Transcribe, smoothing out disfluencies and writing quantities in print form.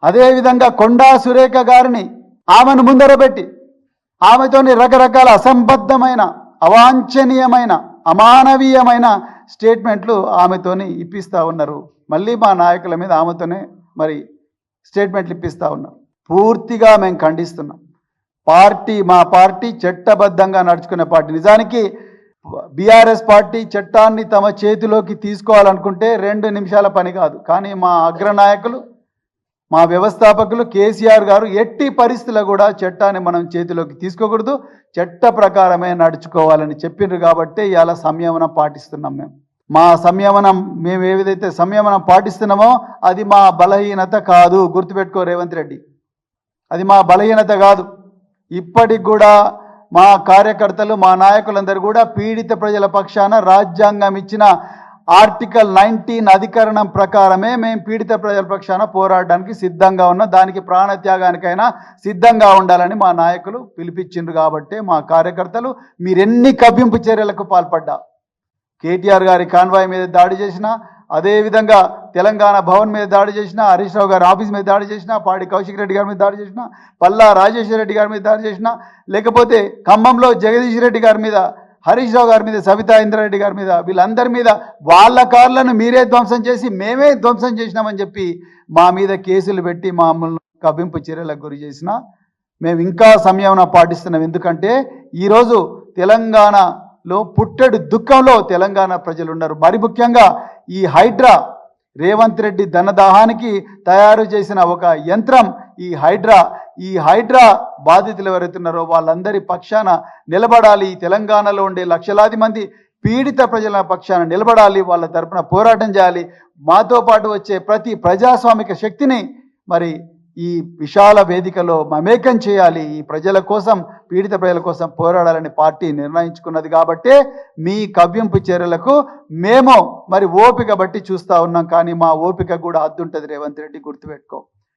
అదేవిధంగా కొండా సురేఖ గారిని ఆమెను ముందర పెట్టి ఆమెతోని రకరకాల అసంబద్ధమైన అవాంఛనీయమైన అమానవీయమైన స్టేట్మెంట్లు ఆమెతోని ఇప్పిస్తూ ఉన్నారు. మళ్ళీ మా నాయకుల మీద ఆమెతోనే మరి స్టేట్మెంట్లు ఇప్పిస్తూ ఉన్నారు. పూర్తిగా మేము ఖండిస్తున్నాం. మా పార్టీ చట్టబద్ధంగా నడుచుకునే పార్టీ. నిజానికి బీఆర్ఎస్ పార్టీ చట్టాన్ని తమ చేతిలోకి తీసుకోవాలనుకుంటే 2 నిమిషాల పని కాదు. కానీ మా అగ్రనాయకులు, మా వ్యవస్థాపకులు కేసీఆర్ గారు ఎట్టి పరిస్థితుల్లో కూడా చట్టాన్ని మనం చేతిలోకి తీసుకోకూడదు, చట్ట ప్రకారమే నడుచుకోవాలని చెప్పిండ్రు. కాబట్టి ఇవాళ సంయమనం పాటిస్తున్నాం. మేము ఏదైతే సంయమనం పాటిస్తున్నామో అది మా బలహీనత కాదు. గుర్తుపెట్టుకో రేవంత్ రెడ్డి, అది మా బలహీనత కాదు. ఇప్పటికి కూడా మా కార్యకర్తలు, మా నాయకులందరూ కూడా పీడిత ప్రజల పక్షాన రాజ్యాంగం ఇచ్చిన ఆర్టికల్ 19 అధికరణం ప్రకారమే మేము పీడిత ప్రజల పక్షాన పోరాడడానికి సిద్ధంగా ఉన్నాం. దానికి ప్రాణత్యాగానికైనా సిద్ధంగా ఉండాలని మా నాయకులు పిలిపించిండ్రు. కాబట్టి మా కార్యకర్తలు మీరెన్ని కవ్వింపు చర్యలకు పాల్పడ్డా, కేటీఆర్ గారి కాన్వాయ్ మీద దాడి చేసినా, అదేవిధంగా తెలంగాణ భవన్ మీద దాడి చేసినా, హరీష్ రావు గారి ఆఫీస్ మీద దాడి చేసినా, పాడి కౌశిక్ రెడ్డి గారి మీద దాడి చేసినా, పల్లా రాజేశ్వర రెడ్డి గారి మీద దాడి చేసినా, లేకపోతే ఖమ్మంలో జగదీష్ రెడ్డి గారి మీద, హరీష్ రావు గారి మీద, సవితా ఇంద్రారెడ్డి గారి మీద, వీళ్ళందరి మీద వాళ్ళ కార్లను మీరే ధ్వంసం చేసి మేమే ధ్వంసం చేసినామని చెప్పి మా మీద కేసులు పెట్టి మమ్మల్ని కవ్వింపు చర్యలకు గురి చేసినా మేము ఇంకా సంయమనం పాటిస్తున్నాం. ఎందుకంటే ఈరోజు తెలంగాణలో పుట్టెడు దుఃఖంలో తెలంగాణ ప్రజలు ఉన్నారు. మరి ముఖ్యంగా ఈ హైడ్రా, రేవంత్ రెడ్డి ధనదాహానికి తయారు చేసిన ఒక యంత్రం ఈ హైడ్రా బాధితులు ఎవరైతున్నారో వాళ్ళందరి పక్షాన నిలబడాలి. తెలంగాణలో ఉండే లక్షలాది మంది పీడిత ప్రజల పక్షాన నిలబడాలి, వాళ్ళ తరపున పోరాటం చేయాలి. మాతో పాటు వచ్చే ప్రతి ప్రజాస్వామిక శక్తిని మరి ఈ విశాల వేదికలో మమేకం చేయాలి. ఈ ప్రజల కోసం, పీడిత ప్రజల కోసం పోరాడాలని పార్టీ నిర్ణయించుకున్నది. కాబట్టే మీ కవ్వింపు చర్యలకు మేము మరి ఓపిక బట్టి చూస్తూ ఉన్నాం. కానీ మా ఓపిక కూడా హద్దుంటుంది రేవంత్ రెడ్డి, గుర్తుపెట్టుకో.